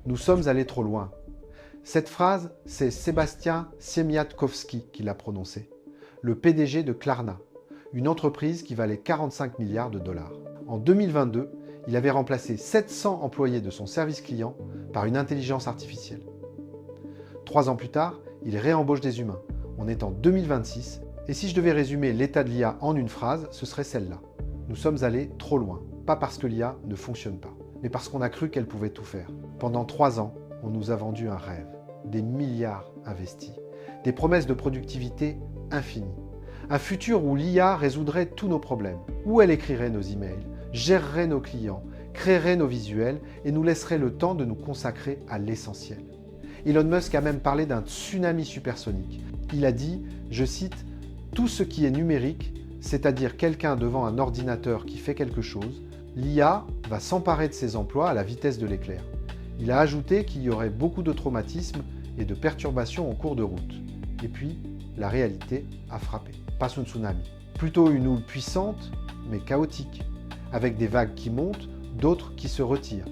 Nous sommes allés trop loin. Cette phrase, c'est Sébastien Siemiatkowski qui l'a prononcée, le PDG de Klarna, une entreprise qui valait 45 milliards de dollars. En 2022, il avait remplacé 700 employés de son service client par une intelligence artificielle. 3 ans plus tard, il réembauche des humains. On est en 2026, et si je devais résumer l'état de l'IA en une phrase, ce serait celle-là. Nous sommes allés trop loin, pas parce que l'IA ne fonctionne pas, mais parce qu'on a cru qu'elle pouvait tout faire. Pendant 3 ans, on nous a vendu un rêve, des milliards investis, des promesses de productivité infinies. Un futur où l'IA résoudrait tous nos problèmes, où elle écrirait nos emails, gérerait nos clients, créerait nos visuels et nous laisserait le temps de nous consacrer à l'essentiel. Elon Musk a même parlé d'un tsunami supersonique. Il a dit, je cite, « Tout ce qui est numérique, c'est-à-dire quelqu'un devant un ordinateur qui fait quelque chose, l'IA va s'emparer de ses emplois à la vitesse de l'éclair. » Il a ajouté qu'il y aurait beaucoup de traumatismes et de perturbations en cours de route. Et puis, la réalité a frappé. Pas un tsunami. Plutôt une houle puissante, mais chaotique, avec des vagues qui montent, d'autres qui se retirent.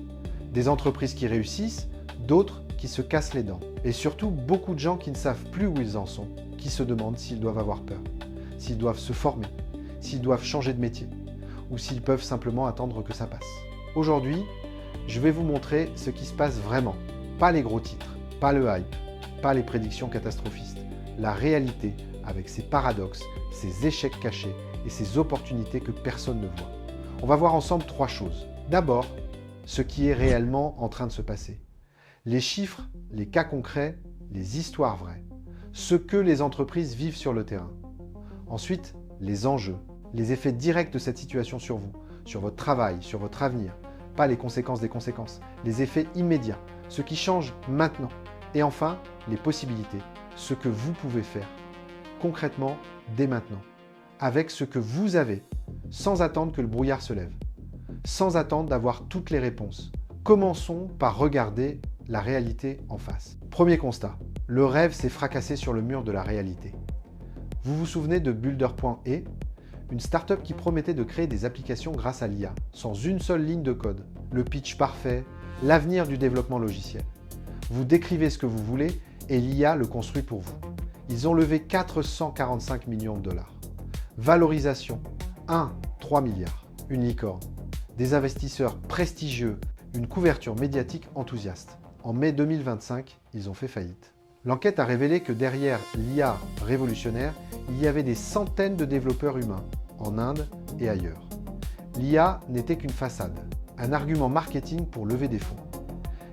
Des entreprises qui réussissent, d'autres qui se cassent les dents. Et surtout, beaucoup de gens qui ne savent plus où ils en sont, qui se demandent s'ils doivent avoir peur, s'ils doivent se former, s'ils doivent changer de métier, ou s'ils peuvent simplement attendre que ça passe. Aujourd'hui, je vais vous montrer ce qui se passe vraiment. Pas les gros titres, pas le hype, pas les prédictions catastrophistes. La réalité avec ses paradoxes, ses échecs cachés et ses opportunités que personne ne voit. On va voir ensemble 3 choses. D'abord, ce qui est réellement en train de se passer. Les chiffres, les cas concrets, les histoires vraies. Ce que les entreprises vivent sur le terrain. Ensuite, les enjeux, les effets directs de cette situation sur vous, sur votre travail, sur votre avenir. Pas les conséquences des conséquences, les effets immédiats, ce qui change maintenant. Et enfin, les possibilités, ce que vous pouvez faire, concrètement, dès maintenant, avec ce que vous avez, sans attendre que le brouillard se lève, sans attendre d'avoir toutes les réponses. Commençons par regarder la réalité en face. Premier constat, le rêve s'est fracassé sur le mur de la réalité. Vous vous souvenez de Builder.e, une start-up qui promettait de créer des applications grâce à l'IA, sans une seule ligne de code, le pitch parfait, l'avenir du développement logiciel. Vous décrivez ce que vous voulez et l'IA le construit pour vous. Ils ont levé 445 millions de dollars. Valorisation, 3 milliards. Une licorne. Des investisseurs prestigieux, une couverture médiatique enthousiaste. En mai 2025, ils ont fait faillite. L'enquête a révélé que derrière l'IA révolutionnaire, il y avait des centaines de développeurs humains, en Inde et ailleurs. L'IA n'était qu'une façade, un argument marketing pour lever des fonds.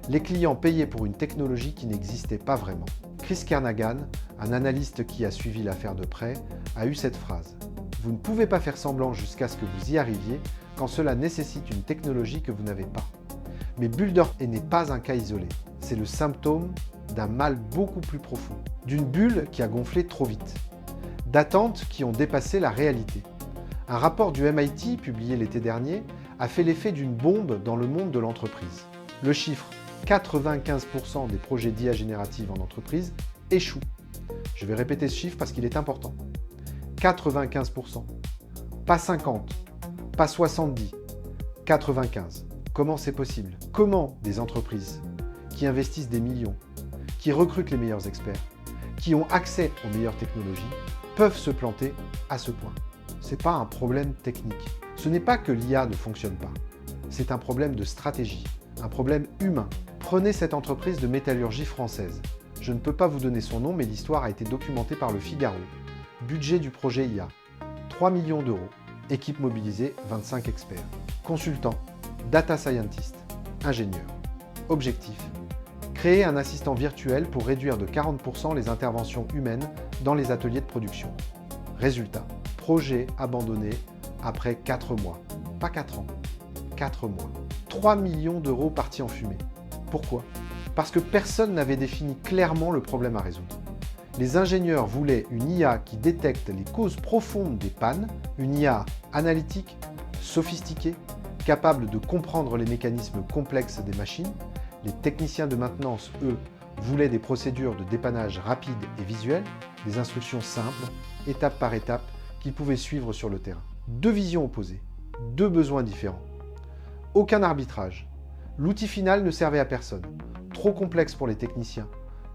Les clients payaient pour une technologie qui n'existait pas vraiment. Chris Kernaghan, un analyste qui a suivi l'affaire de près, a eu cette phrase. Vous ne pouvez pas faire semblant jusqu'à ce que vous y arriviez quand cela nécessite une technologie que vous n'avez pas. Mais Builder n'est pas un cas isolé. C'est le symptôme d'un mal beaucoup plus profond, d'une bulle qui a gonflé trop vite, d'attentes qui ont dépassé la réalité. Un rapport du MIT publié l'été dernier a fait l'effet d'une bombe dans le monde de l'entreprise. Le chiffre 95% des projets d'IA générative en entreprise échouent. Je vais répéter ce chiffre parce qu'il est important. 95%. Pas 50, pas 70, 95. Comment c'est possible? Comment des entreprises qui investissent des millions, qui recrutent les meilleurs experts, qui ont accès aux meilleures technologies, peuvent se planter à ce point? Ce n'est pas un problème technique. Ce n'est pas que l'IA ne fonctionne pas. C'est un problème de stratégie, un problème humain. Prenez cette entreprise de métallurgie française. Je ne peux pas vous donner son nom, mais l'histoire a été documentée par Le Figaro. Budget du projet IA, 3 millions d'euros. Équipe mobilisée, 25 experts. Consultants, data scientists, ingénieurs. Objectif, créer un assistant virtuel pour réduire de 40% les interventions humaines dans les ateliers de production. Résultat, projet abandonné après 4 mois. Pas 4 ans, 4 mois. 3 millions d'euros partis en fumée. Pourquoi? Parce que personne n'avait défini clairement le problème à résoudre. Les ingénieurs voulaient une IA qui détecte les causes profondes des pannes, une IA analytique, sophistiquée, capable de comprendre les mécanismes complexes des machines. Les techniciens de maintenance, eux, voulaient des procédures de dépannage rapides et visuelles, des instructions simples, étape par étape, qu'ils pouvaient suivre sur le terrain. 2 visions opposées, 2 besoins différents. Aucun arbitrage. L'outil final ne servait à personne. trop complexe pour les techniciens,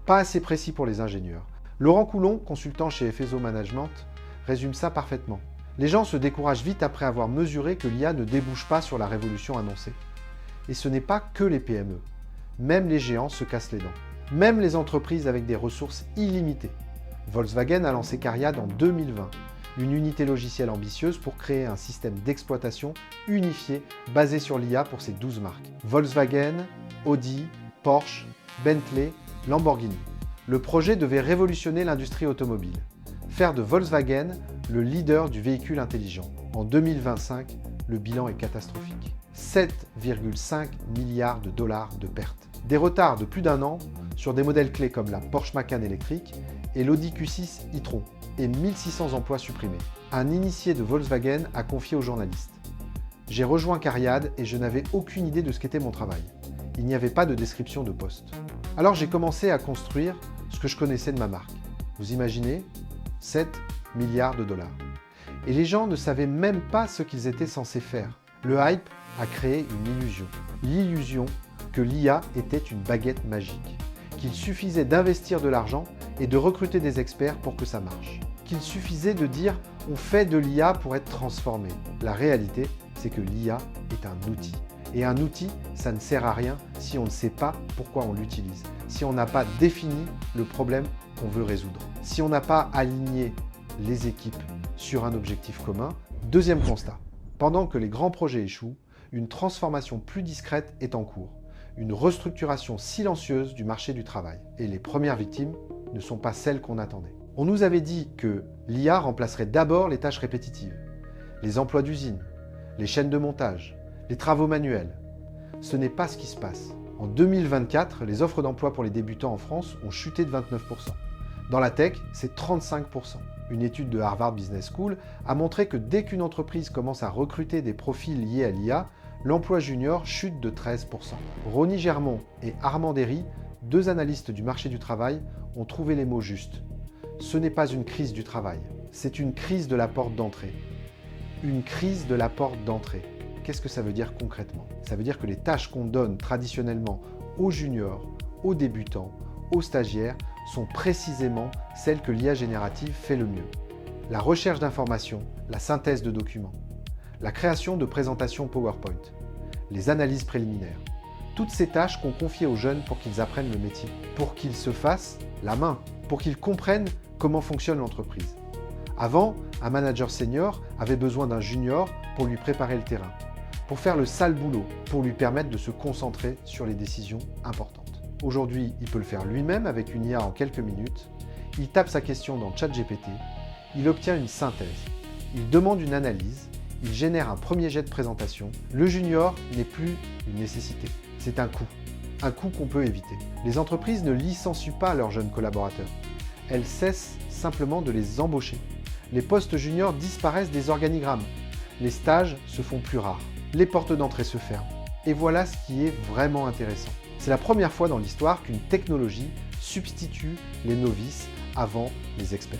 pas assez précis pour les ingénieurs. Laurent Coulon, consultant chez FSO Management, résume ça parfaitement. Les gens se découragent vite après avoir mesuré que l'IA ne débouche pas sur la révolution annoncée. Et ce n'est pas que les PME. Même les géants se cassent les dents. Même les entreprises avec des ressources illimitées. Volkswagen a lancé Cariad en 2020, une unité logicielle ambitieuse pour créer un système d'exploitation unifié basé sur l'IA pour ses 12 marques. Volkswagen, Audi, Porsche, Bentley, Lamborghini. Le projet devait révolutionner l'industrie automobile, faire de Volkswagen le leader du véhicule intelligent. En 2025, le bilan est catastrophique. 7,5 milliards de dollars de pertes. Des retards de plus d'un an sur des modèles clés comme la Porsche Macan électrique et l'Audi Q6 e-tron, et 1600 emplois supprimés. Un initié de Volkswagen a confié aux journalistes. J'ai rejoint Cariad et je n'avais aucune idée de ce qu'était mon travail. Il n'y avait pas de description de poste. Alors j'ai commencé à construire ce que je connaissais de ma marque. Vous imaginez ? 7 milliards de dollars. Et les gens ne savaient même pas ce qu'ils étaient censés faire. Le hype a créé une illusion. L'illusion que l'IA était une baguette magique. Qu'il suffisait d'investir de l'argent et de recruter des experts pour que ça marche. Qu'il suffisait de dire « on fait de l'IA pour être transformé ». La réalité, c'est que l'IA est un outil. Et un outil, ça ne sert à rien si on ne sait pas pourquoi on l'utilise, si on n'a pas défini le problème qu'on veut résoudre, si on n'a pas aligné les équipes sur un objectif commun. Deuxième constat, pendant que les grands projets échouent, une transformation plus discrète est en cours, une restructuration silencieuse du marché du travail. Et les premières victimes ne sont pas celles qu'on attendait. On nous avait dit que l'IA remplacerait d'abord les tâches répétitives, les emplois d'usine, les chaînes de montage, les travaux manuels. Ce n'est pas ce qui se passe. En 2024, les offres d'emploi pour les débutants en France ont chuté de 29%. Dans la tech, c'est 35%. Une étude de Harvard Business School a montré que dès qu'une entreprise commence à recruter des profils liés à l'IA, l'emploi junior chute de 13%. Ronnie Germont et Armand Derry, deux analystes du marché du travail, ont trouvé les mots justes. Ce n'est pas une crise du travail, c'est une crise de la porte d'entrée. Une crise de la porte d'entrée. Qu'est-ce que ça veut dire concrètement ? Ça veut dire que les tâches qu'on donne traditionnellement aux juniors, aux débutants, aux stagiaires sont précisément celles que l'IA générative fait le mieux. La recherche d'informations, la synthèse de documents, la création de présentations PowerPoint, les analyses préliminaires. Toutes ces tâches qu'on confiait aux jeunes pour qu'ils apprennent le métier, pour qu'ils se fassent la main, pour qu'ils comprennent comment fonctionne l'entreprise. Avant, un manager senior avait besoin d'un junior pour lui préparer le terrain, pour faire le sale boulot, pour lui permettre de se concentrer sur les décisions importantes. Aujourd'hui, il peut le faire lui-même avec une IA en quelques minutes. Il tape sa question dans ChatGPT, il obtient une synthèse, il demande une analyse, il génère un premier jet de présentation. Le junior n'est plus une nécessité, c'est un coût qu'on peut éviter. Les entreprises ne licencient pas leurs jeunes collaborateurs, elles cessent simplement de les embaucher. Les postes juniors disparaissent des organigrammes, les stages se font plus rares, les portes d'entrée se ferment. Et voilà ce qui est vraiment intéressant. C'est la première fois dans l'histoire qu'une technologie substitue les novices avant les experts.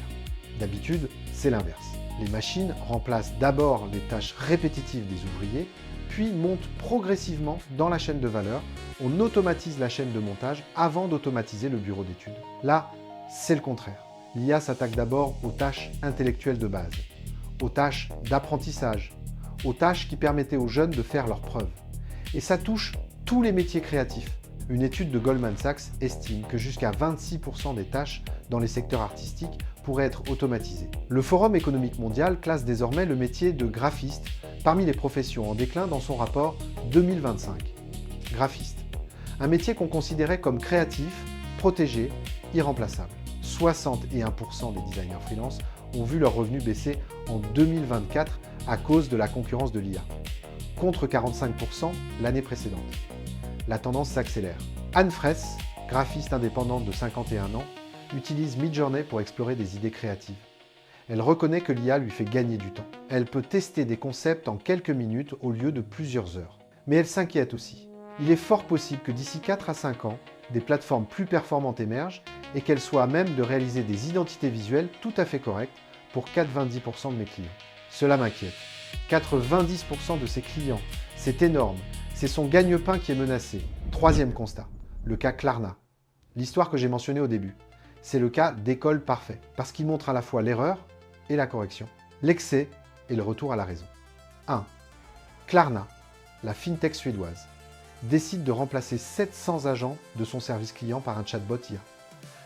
D'habitude, c'est l'inverse. Les machines remplacent d'abord les tâches répétitives des ouvriers, puis montent progressivement dans la chaîne de valeur. On automatise la chaîne de montage avant d'automatiser le bureau d'études. Là, c'est le contraire. L'IA s'attaque d'abord aux tâches intellectuelles de base, aux tâches d'apprentissage, aux tâches qui permettaient aux jeunes de faire leurs preuves. Et ça touche tous les métiers créatifs. Une étude de Goldman Sachs estime que jusqu'à 26% des tâches dans les secteurs artistiques pourraient être automatisées. Le Forum économique mondial classe désormais le métier de graphiste parmi les professions en déclin dans son rapport 2025. Graphiste, un métier qu'on considérait comme créatif, protégé, irremplaçable. 61% des designers freelance ont vu leurs revenus baisser en 2024 à cause de la concurrence de l'IA, contre 45% l'année précédente. La tendance s'accélère. Anne Fraisse, graphiste indépendante de 51 ans, utilise Midjourney pour explorer des idées créatives. Elle reconnaît que l'IA lui fait gagner du temps. Elle peut tester des concepts en quelques minutes au lieu de plusieurs heures. Mais elle s'inquiète aussi. Il est fort possible que d'ici 4 à 5 ans, des plateformes plus performantes émergent et qu'elles soient à même de réaliser des identités visuelles tout à fait correctes pour 90% de mes clients. Cela m'inquiète. 90% de ses clients, c'est énorme. C'est son gagne-pain qui est menacé. Troisième constat. le cas Klarna. L'histoire que j'ai mentionnée au début. C'est le cas d'école parfait, parce qu'il montre à la fois l'erreur et la correction, l'excès et le retour à la raison. 1. Klarna, la fintech suédoise, décide de remplacer 700 agents de son service client par un chatbot IA.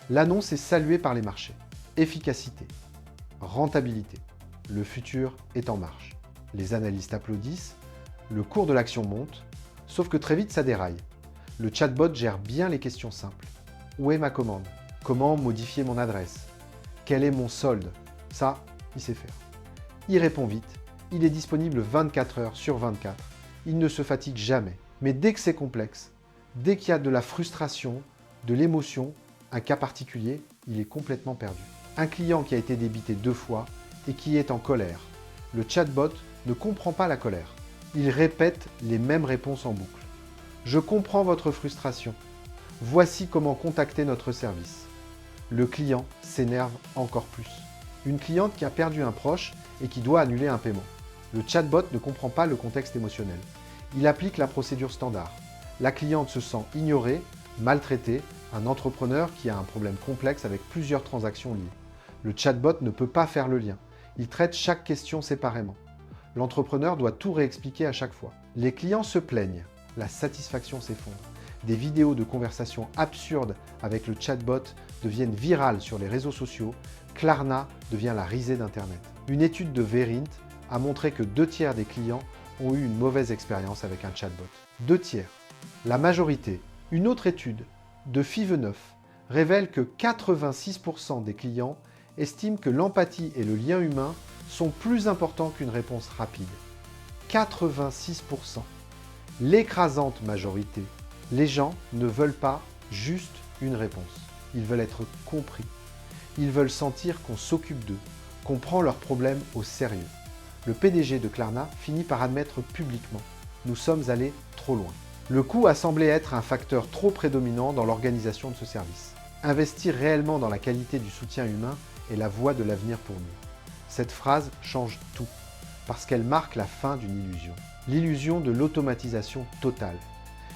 L'annonce est saluée par les marchés. Efficacité, rentabilité, le futur est en marche. Les analystes applaudissent, le cours de l'action monte, sauf que très vite ça déraille. Le chatbot gère bien les questions simples. Où est ma commande? Comment modifier mon adresse? Quel est mon solde? Ça, il sait faire. Il répond vite, il est disponible 24 heures sur 24, il ne se fatigue jamais. Mais dès que c'est complexe, dès qu'il y a de la frustration, de l'émotion, un cas particulier, il est complètement perdu. Un client qui a été débité 2 fois et qui est en colère. Le chatbot ne comprend pas la colère. Il répète les mêmes réponses en boucle. Je comprends votre frustration. Voici comment contacter notre service. Le client s'énerve encore plus. Une cliente qui a perdu un proche et qui doit annuler un paiement. Le chatbot ne comprend pas le contexte émotionnel. Il applique la procédure standard. La cliente se sent ignorée, maltraitée, un entrepreneur qui a un problème complexe avec plusieurs transactions liées. Le chatbot ne peut pas faire le lien. Il traite chaque question séparément. L'entrepreneur doit tout réexpliquer à chaque fois. Les clients se plaignent. La satisfaction s'effondre. Des vidéos de conversations absurdes avec le chatbot deviennent virales sur les réseaux sociaux. Klarna devient la risée d'Internet. Une étude de Verint a montré que 2/3 des clients ont eu une mauvaise expérience avec un chatbot. 2/3. La majorité. Une autre étude de FIV9 révèle que 86% des clients estiment que l'empathie et le lien humain sont plus importants qu'une réponse rapide. 86%. L'écrasante majorité. Les gens ne veulent pas juste une réponse. Ils veulent être compris. Ils veulent sentir qu'on s'occupe d'eux, qu'on prend leurs problèmes au sérieux. Le PDG de Klarna finit par admettre publiquement « Nous sommes allés trop loin ». Le coût a semblé être un facteur trop prédominant dans l'organisation de ce service. Investir réellement dans la qualité du soutien humain est la voie de l'avenir pour nous. Cette phrase change tout, parce qu'elle marque la fin d'une illusion. L'illusion de l'automatisation totale.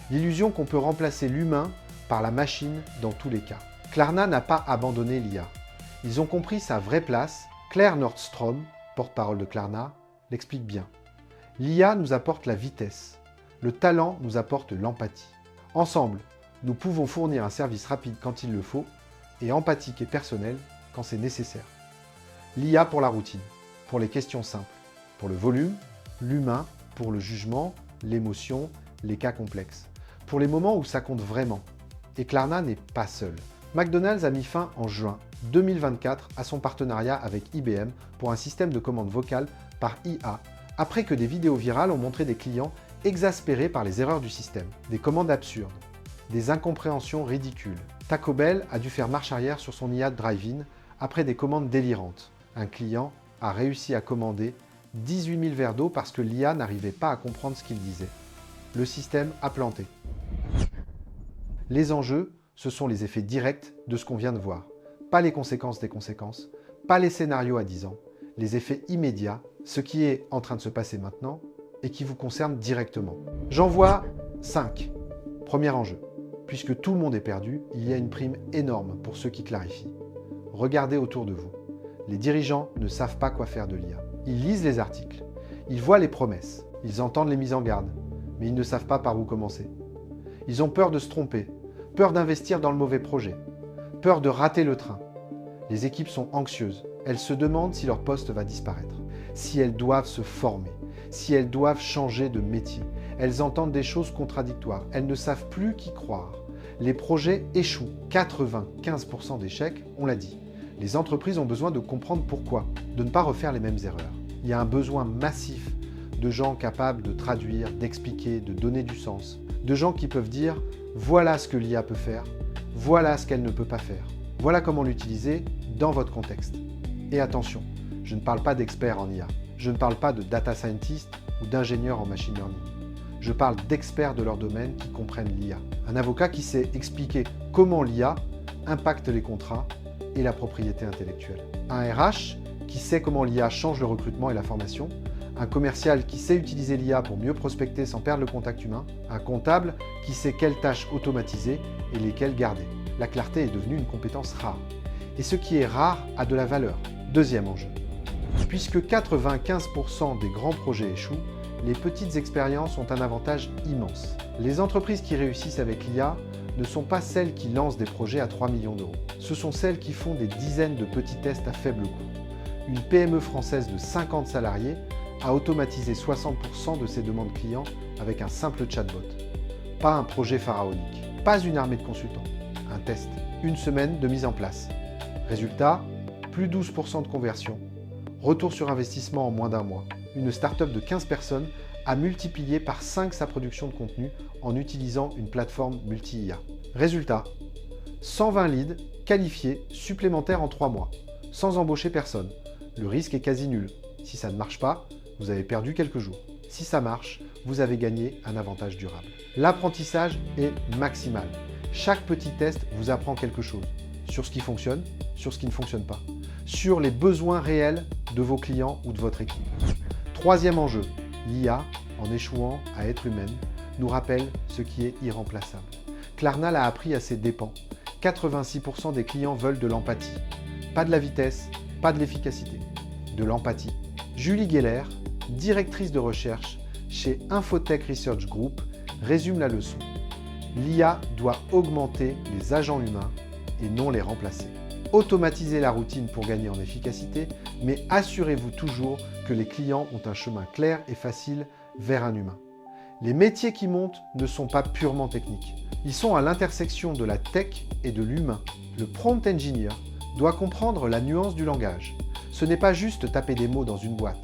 L'illusion qu'on peut remplacer l'humain par la machine dans tous les cas. Klarna n'a pas abandonné l'IA. Ils ont compris sa vraie place. Claire Nordstrom, porte-parole de Klarna, l'explique bien. L'IA nous apporte la vitesse. Le talent nous apporte l'empathie. Ensemble, nous pouvons fournir un service rapide quand il le faut et empathique et personnel quand c'est nécessaire. L'IA pour la routine, pour les questions simples, pour le volume, l'humain, pour le jugement, l'émotion, les cas complexes, pour les moments où ça compte vraiment. Et Klarna n'est pas seul. McDonald's a mis fin en juin 2024 à son partenariat avec IBM pour un système de commande vocale par IA, après que des vidéos virales ont montré des clients exaspérés par les erreurs du système, des commandes absurdes, des incompréhensions ridicules. Taco Bell a dû faire marche arrière sur son IA Drive-In après des commandes délirantes. Un client a réussi à commander 18 000 verres d'eau parce que l'IA n'arrivait pas à comprendre ce qu'il disait. Le système a planté. Les enjeux, ce sont les effets directs de ce qu'on vient de voir. Pas les conséquences des conséquences, pas les scénarios à 10 ans, les effets immédiats, ce qui est en train de se passer maintenant et qui vous concerne directement. J'en vois 5. Premier enjeu. Puisque tout le monde est perdu, il y a une prime énorme pour ceux qui clarifient. Regardez autour de vous. Les dirigeants ne savent pas quoi faire de l'IA. Ils lisent les articles, ils voient les promesses, ils entendent les mises en garde, mais ils ne savent pas par où commencer. Ils ont peur de se tromper, peur d'investir dans le mauvais projet, peur de rater le train. Les équipes sont anxieuses, elles se demandent si leur poste va disparaître, si elles doivent se former, si elles doivent changer de métier. Elles entendent des choses contradictoires, elles ne savent plus qui croire. Les projets échouent, 95% d'échecs, on l'a dit. Les entreprises ont besoin de comprendre pourquoi, de ne pas refaire les mêmes erreurs. Il y a un besoin massif de gens capables de traduire, d'expliquer, de donner du sens. De gens qui peuvent dire « voilà ce que l'IA peut faire, voilà ce qu'elle ne peut pas faire. Voilà comment l'utiliser dans votre contexte. » Et attention, je ne parle pas d'experts en IA. Je ne parle pas de data scientist ou d'ingénieurs en machine learning. Je parle d'experts de leur domaine qui comprennent l'IA. Un avocat qui sait expliquer comment l'IA impacte les contrats et la propriété intellectuelle. Un RH qui sait comment l'IA change le recrutement et la formation. un commercial qui sait utiliser l'IA pour mieux prospecter sans perdre le contact humain, un comptable qui sait quelles tâches automatiser et lesquelles garder. La clarté est devenue une compétence rare. Et ce qui est rare a de la valeur. Deuxième enjeu. Puisque 95% des grands projets échouent, les petites expériences ont un avantage immense. Les entreprises qui réussissent avec l'IA ne sont pas celles qui lancent des projets à 3 millions d'euros. Ce sont celles qui font des dizaines de petits tests à faible coût. Une PME française de 50 salariés a automatisé 60% de ses demandes clients avec un simple chatbot. Pas un projet pharaonique, pas une armée de consultants, un test, une semaine de mise en place. Résultat, plus 12% de conversion, retour sur investissement en moins d'un mois. Une start-up de 15 personnes a multiplié par 5 sa production de contenu en utilisant une plateforme multi-IA. Résultat, 120 leads qualifiés supplémentaires en 3 mois, sans embaucher personne. Le risque est quasi nul. Si ça ne marche pas, vous avez perdu quelques jours. Si ça marche, vous avez gagné un avantage durable. L'apprentissage est maximal. Chaque petit test vous apprend quelque chose sur ce qui fonctionne, sur ce qui ne fonctionne pas, sur les besoins réels de vos clients ou de votre équipe. Troisième enjeu, l'IA, en échouant à être humaine, nous rappelle ce qui est irremplaçable. Klarna l'a appris à ses dépens. 86% des clients veulent de l'empathie. Pas de la vitesse, pas de l'efficacité. De l'empathie. Julie Geller, directrice de recherche chez Infotech Research Group, résume la leçon. L'IA doit augmenter les agents humains et non les remplacer. Automatisez la routine pour gagner en efficacité, mais assurez-vous toujours que les clients ont un chemin clair et facile vers un humain. Les métiers qui montent ne sont pas purement techniques. Ils sont à l'intersection de la tech et de l'humain. Le prompt engineer doit comprendre la nuance du langage. Ce n'est pas juste taper des mots dans une boîte.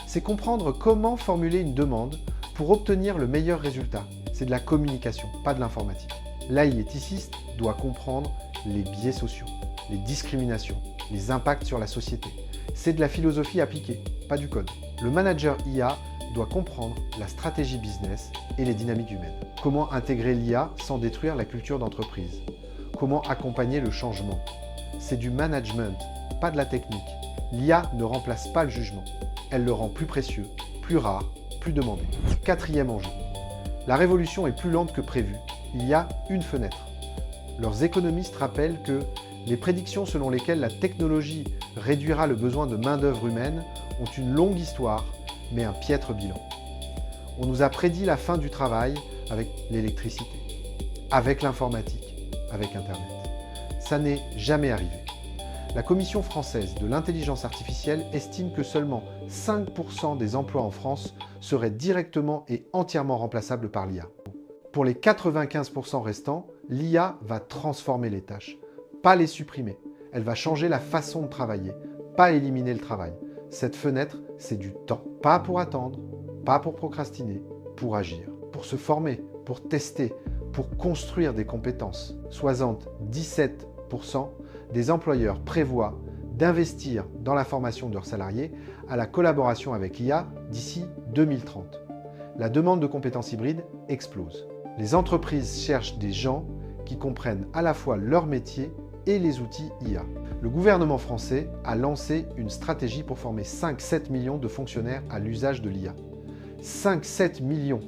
C'est comprendre comment formuler une demande pour obtenir le meilleur résultat. C'est de la communication, pas de l'informatique. L'AI éthiciste doit comprendre les biais sociaux, les discriminations, les impacts sur la société. C'est de la philosophie appliquée, pas du code. Le manager IA doit comprendre la stratégie business et les dynamiques humaines. Comment intégrer l'IA sans détruire la culture d'entreprise? Comment accompagner le changement? C'est du management, pas de la technique. L'IA ne remplace pas le jugement. Elle le rend plus précieux, plus rare, plus demandé. Quatrième enjeu. La révolution est plus lente que prévu. Il y a une fenêtre. Leurs économistes rappellent que les prédictions selon lesquelles la technologie réduira le besoin de main-d'œuvre humaine ont une longue histoire, mais un piètre bilan. On nous a prédit la fin du travail avec l'électricité, avec l'informatique, avec Internet. Ça n'est jamais arrivé. La Commission française de l'intelligence artificielle estime que seulement 5% des emplois en France seraient directement et entièrement remplaçables par l'IA. Pour les 95% restants, l'IA va transformer les tâches, pas les supprimer. Elle va changer la façon de travailler, pas éliminer le travail. Cette fenêtre, c'est du temps. Pas pour attendre, pas pour procrastiner, pour agir, pour se former, pour tester, pour construire des compétences. 77% des employeurs prévoient d'investir dans la formation de leurs salariés à la collaboration avec l'IA d'ici 2030. La demande de compétences hybrides explose. Les entreprises cherchent des gens qui comprennent à la fois leur métier et les outils IA. Le gouvernement français a lancé une stratégie pour former 5-7 millions de fonctionnaires à l'usage de l'IA. 5-7 millions,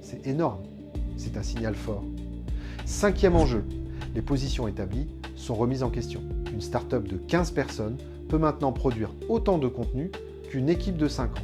c'est énorme, c'est un signal fort. Cinquième enjeu, les positions établies sont remises en question. Une start-up de 15 personnes peut maintenant produire autant de contenu qu'une équipe de 50.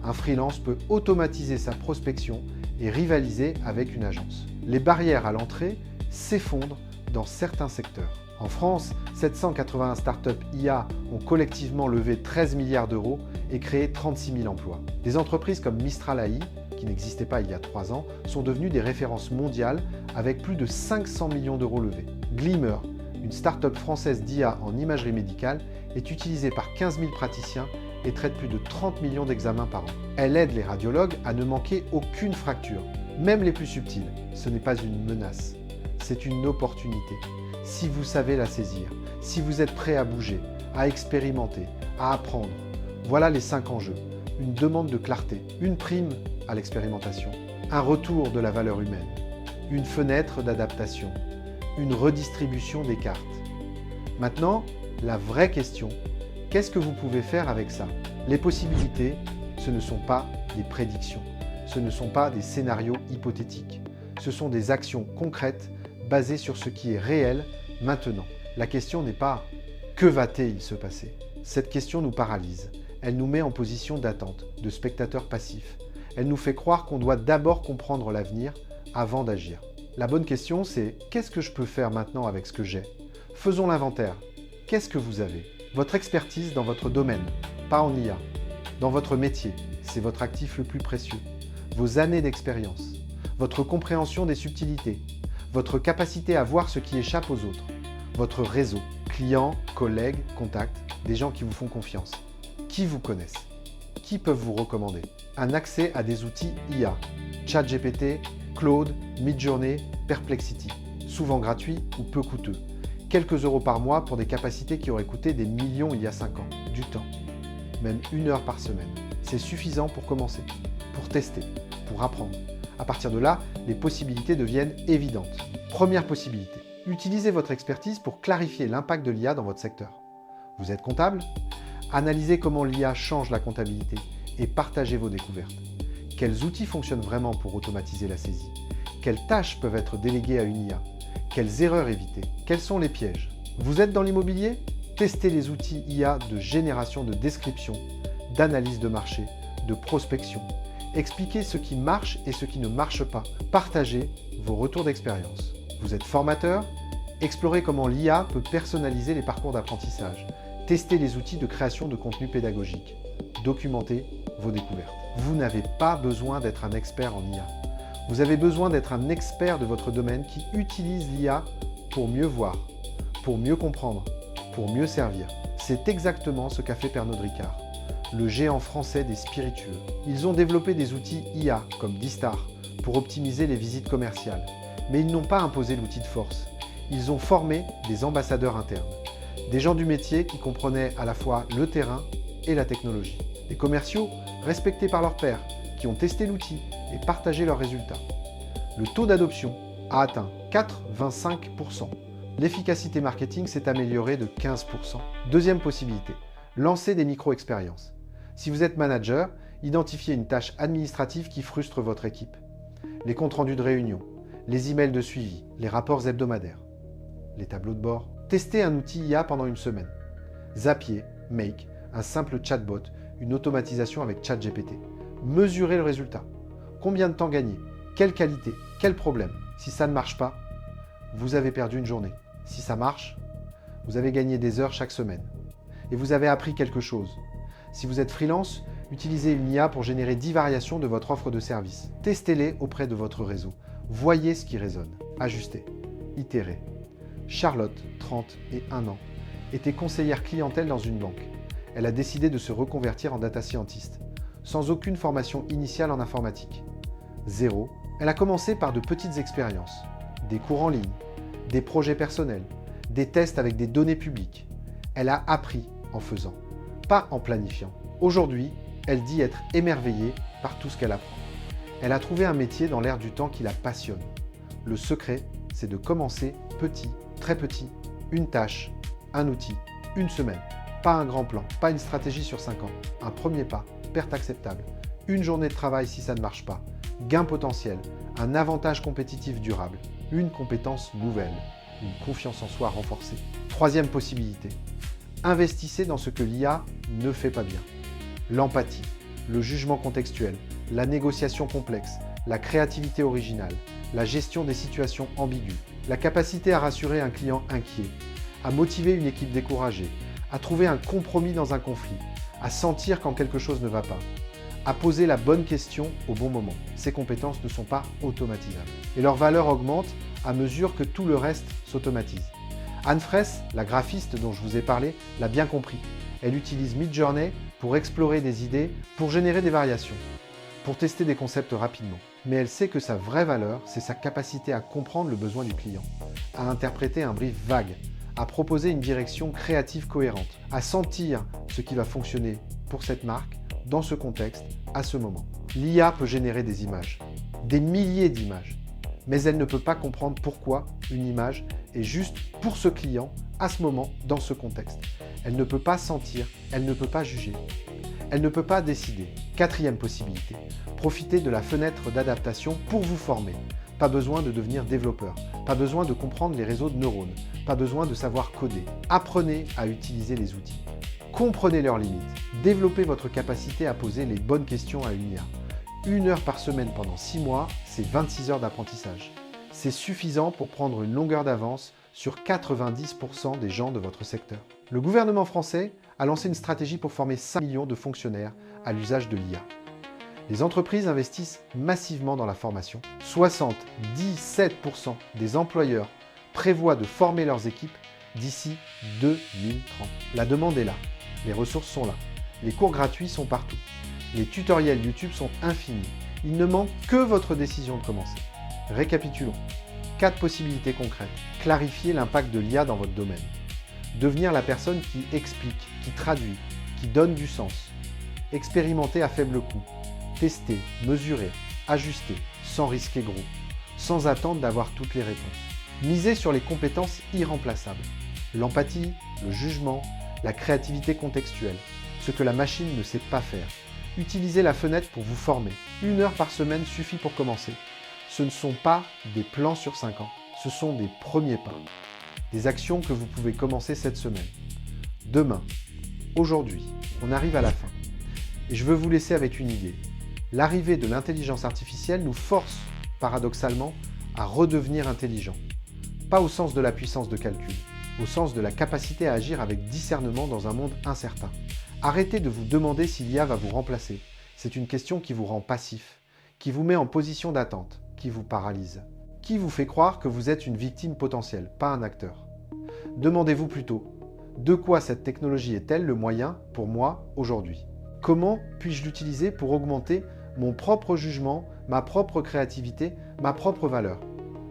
Un freelance peut automatiser sa prospection et rivaliser avec une agence. Les barrières à l'entrée s'effondrent dans certains secteurs. En France, 781 startups IA ont collectivement levé 13 milliards d'euros et créé 36 000 emplois. Des entreprises comme Mistral AI, qui n'existaient pas il y a 3 ans, sont devenues des références mondiales avec plus de 500 millions d'euros levés. Glimmer, une start-up française d'IA en imagerie médicale, est utilisée par 15 000 praticiens et traite plus de 30 millions d'examens par an. Elle aide les radiologues à ne manquer aucune fracture, même les plus subtiles. Ce n'est pas une menace, c'est une opportunité. Si vous savez la saisir, si vous êtes prêt à bouger, à expérimenter, à apprendre, voilà les 5 enjeux. Une demande de clarté, une prime à l'expérimentation, un retour de la valeur humaine, une fenêtre d'adaptation, une redistribution des cartes. Maintenant, la vraie question, qu'est-ce que vous pouvez faire avec ça? Les possibilités, ce ne sont pas des prédictions, ce ne sont pas des scénarios hypothétiques, ce sont des actions concrètes basées sur ce qui est réel maintenant. La question n'est pas « que va-t-il se passer ?» Cette question nous paralyse, elle nous met en position d'attente, de spectateur passif. Elle nous fait croire qu'on doit d'abord comprendre l'avenir avant d'agir. La bonne question, c'est « qu'est-ce que je peux faire maintenant avec ce que j'ai ?» Faisons l'inventaire. Qu'est-ce que vous avez? Votre expertise dans votre domaine, pas en IA. Dans votre métier, c'est votre actif le plus précieux. Vos années d'expérience, votre compréhension des subtilités, votre capacité à voir ce qui échappe aux autres, votre réseau, clients, collègues, contacts, des gens qui vous font confiance, qui vous connaissent, qui peuvent vous recommander. Un accès à des outils IA, ChatGPT, Claude, Midjourney, Perplexity, souvent gratuits ou peu coûteux. Quelques euros par mois pour des capacités qui auraient coûté des millions il y a 5 ans. Du temps, même 1 heure par semaine. C'est suffisant pour commencer, pour tester, pour apprendre. À partir de là, les possibilités deviennent évidentes. Première possibilité, utilisez votre expertise pour clarifier l'impact de l'IA dans votre secteur. Vous êtes comptable? Analysez comment l'IA change la comptabilité et partagez vos découvertes. Quels outils fonctionnent vraiment pour automatiser la saisie? Quelles tâches peuvent être déléguées à une IA? Quelles erreurs éviter? Quels sont les pièges? Vous êtes dans l'immobilier? Testez les outils IA de génération de description, d'analyse de marché, de prospection. Expliquez ce qui marche et ce qui ne marche pas. Partagez vos retours d'expérience. Vous êtes formateur? Explorez comment l'IA peut personnaliser les parcours d'apprentissage. Testez les outils de création de contenu pédagogique. Documentez vos découvertes. Vous n'avez pas besoin d'être un expert en IA. Vous avez besoin d'être un expert de votre domaine qui utilise l'IA pour mieux voir, pour mieux comprendre, pour mieux servir. C'est exactement ce qu'a fait Pernod Ricard, le géant français des spiritueux. Ils ont développé des outils IA comme Distar pour optimiser les visites commerciales. Mais ils n'ont pas imposé l'outil de force. Ils ont formé des ambassadeurs internes, des gens du métier qui comprenaient à la fois le terrain et la technologie. Des commerciaux respectés par leurs pairs, qui ont testé l'outil et partagé leurs résultats. Le taux d'adoption a atteint 85%. L'efficacité marketing s'est améliorée de 15%. Deuxième possibilité, lancer des micro-expériences. Si vous êtes manager, identifiez une tâche administrative qui frustre votre équipe. Les comptes rendus de réunion, les emails de suivi, les rapports hebdomadaires, les tableaux de bord. Testez un outil IA pendant une semaine. Zapier, Make, un simple chatbot, une automatisation avec ChatGPT. Mesurez le résultat. Combien de temps gagné? Quelle qualité? Quel problème? Si ça ne marche pas, vous avez perdu une journée. Si ça marche, vous avez gagné des heures chaque semaine. Et vous avez appris quelque chose. Si vous êtes freelance, utilisez une IA pour générer 10 variations de votre offre de service. Testez-les auprès de votre réseau. Voyez ce qui résonne. Ajustez. Itérez. Charlotte, 30 et 1 ans, était conseillère clientèle dans une banque. Elle a décidé de se reconvertir en data scientist, sans aucune formation initiale en informatique. Zéro. Elle a commencé par de petites expériences, des cours en ligne, des projets personnels, des tests avec des données publiques. Elle a appris en faisant, pas en planifiant. Aujourd'hui, elle dit être émerveillée par tout ce qu'elle apprend. Elle a trouvé un métier dans l'air du temps qui la passionne. Le secret, c'est de commencer petit, très petit, une tâche, un outil, une semaine. Pas un grand plan, pas une stratégie sur 5 ans. Un premier pas, perte acceptable. Une journée de travail si ça ne marche pas. Gain potentiel, un avantage compétitif durable. Une compétence nouvelle, une confiance en soi renforcée. Troisième possibilité, investissez dans ce que l'IA ne fait pas bien. L'empathie, le jugement contextuel, la négociation complexe, la créativité originale, la gestion des situations ambiguës, la capacité à rassurer un client inquiet, à motiver une équipe découragée, à trouver un compromis dans un conflit, à sentir quand quelque chose ne va pas, à poser la bonne question au bon moment. Ces compétences ne sont pas automatisables. Et leur valeur augmente à mesure que tout le reste s'automatise. Anne Fraisse, la graphiste dont je vous ai parlé, l'a bien compris. Elle utilise Midjourney pour explorer des idées, pour générer des variations, pour tester des concepts rapidement. Mais elle sait que sa vraie valeur, c'est sa capacité à comprendre le besoin du client, à interpréter un brief vague, à proposer une direction créative cohérente, à sentir ce qui va fonctionner pour cette marque, dans ce contexte, à ce moment. L'IA peut générer des images, des milliers d'images, mais elle ne peut pas comprendre pourquoi une image est juste pour ce client, à ce moment, dans ce contexte. Elle ne peut pas sentir, elle ne peut pas juger. Elle ne peut pas décider. Quatrième possibilité, profitez de la fenêtre d'adaptation pour vous former. Pas besoin de devenir développeur, pas besoin de comprendre les réseaux de neurones, pas besoin de savoir coder. Apprenez à utiliser les outils. Comprenez leurs limites. Développez votre capacité à poser les bonnes questions à une IA. 1 heure par semaine pendant 6 mois, c'est 26 heures d'apprentissage. C'est suffisant pour prendre une longueur d'avance sur 90% des gens de votre secteur. Le gouvernement français a lancé une stratégie pour former 5 millions de fonctionnaires à l'usage de l'IA. Les entreprises investissent massivement dans la formation. 77% des employeurs prévoient de former leurs équipes d'ici 2030. La demande est là, les ressources sont là, les cours gratuits sont partout, les tutoriels YouTube sont infinis. Il ne manque que votre décision de commencer. Récapitulons. 4 possibilités concrètes. Clarifier l'impact de l'IA dans votre domaine. Devenir la personne qui explique, qui traduit, qui donne du sens. Expérimenter à faible coût. Tester, mesurer, ajuster, sans risquer gros, sans attendre d'avoir toutes les réponses. Miser sur les compétences irremplaçables. L'empathie, le jugement, la créativité contextuelle, ce que la machine ne sait pas faire. Utilisez la fenêtre pour vous former. 1 heure par semaine suffit pour commencer. Ce ne sont pas des plans sur 5 ans, ce sont des premiers pas. Des actions que vous pouvez commencer cette semaine. Demain, aujourd'hui, on arrive à la fin. Et je veux vous laisser avec une idée. L'arrivée de l'intelligence artificielle nous force, paradoxalement, à redevenir intelligents. Pas au sens de la puissance de calcul, au sens de la capacité à agir avec discernement dans un monde incertain. Arrêtez de vous demander si l'IA va vous remplacer. C'est une question qui vous rend passif, qui vous met en position d'attente, qui vous paralyse, qui vous fait croire que vous êtes une victime potentielle, pas un acteur. Demandez-vous plutôt, de quoi cette technologie est-elle le moyen pour moi aujourd'hui ? Comment puis-je l'utiliser pour augmenter mon propre jugement, ma propre créativité, ma propre valeur ?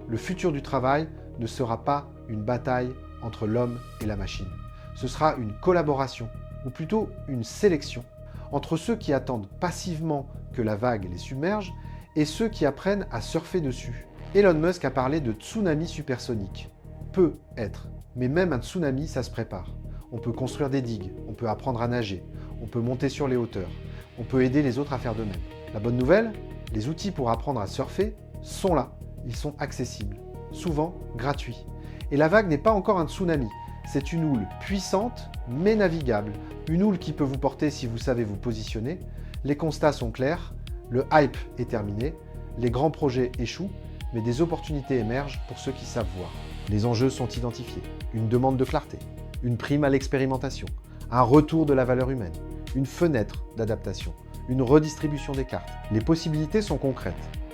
Le futur du travail ne sera pas une bataille entre l'homme et la machine. Ce sera une collaboration, ou plutôt une sélection, entre ceux qui attendent passivement que la vague les submerge et ceux qui apprennent à surfer dessus. Elon Musk a parlé de tsunami supersonique. Peut être, mais même un tsunami, ça se prépare. On peut construire des digues, on peut apprendre à nager, on peut monter sur les hauteurs, on peut aider les autres à faire de même. La bonne nouvelle, les outils pour apprendre à surfer sont là, ils sont accessibles, souvent gratuits. Et la vague n'est pas encore un tsunami, c'est une houle puissante mais navigable, une houle qui peut vous porter si vous savez vous positionner. Les constats sont clairs, le hype est terminé, les grands projets échouent, mais des opportunités émergent pour ceux qui savent voir. Les enjeux sont identifiés, une demande de clarté, une prime à l'expérimentation, un retour de la valeur humaine, une fenêtre d'adaptation, une redistribution des cartes. Les possibilités sont concrètes.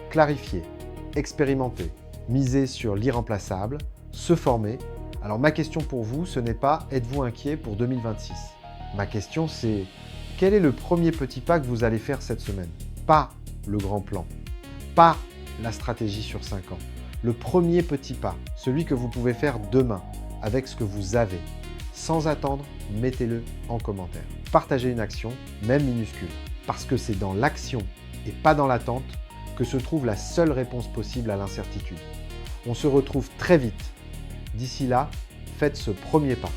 Clarifier, expérimenter, miser sur l'irremplaçable, se former. Alors ma question pour vous, ce n'est pas « êtes-vous inquiet pour 2026 ?» Ma question c'est « quel est le premier petit pas que vous allez faire cette semaine ?» Pas le grand plan, pas la stratégie sur 5 ans. Le premier petit pas, celui que vous pouvez faire demain, avec ce que vous avez. Sans attendre, mettez-le en commentaire. Partagez une action, même minuscule, parce que c'est dans l'action et pas dans l'attente que se trouve la seule réponse possible à l'incertitude. On se retrouve très vite. D'ici là, faites ce premier pas.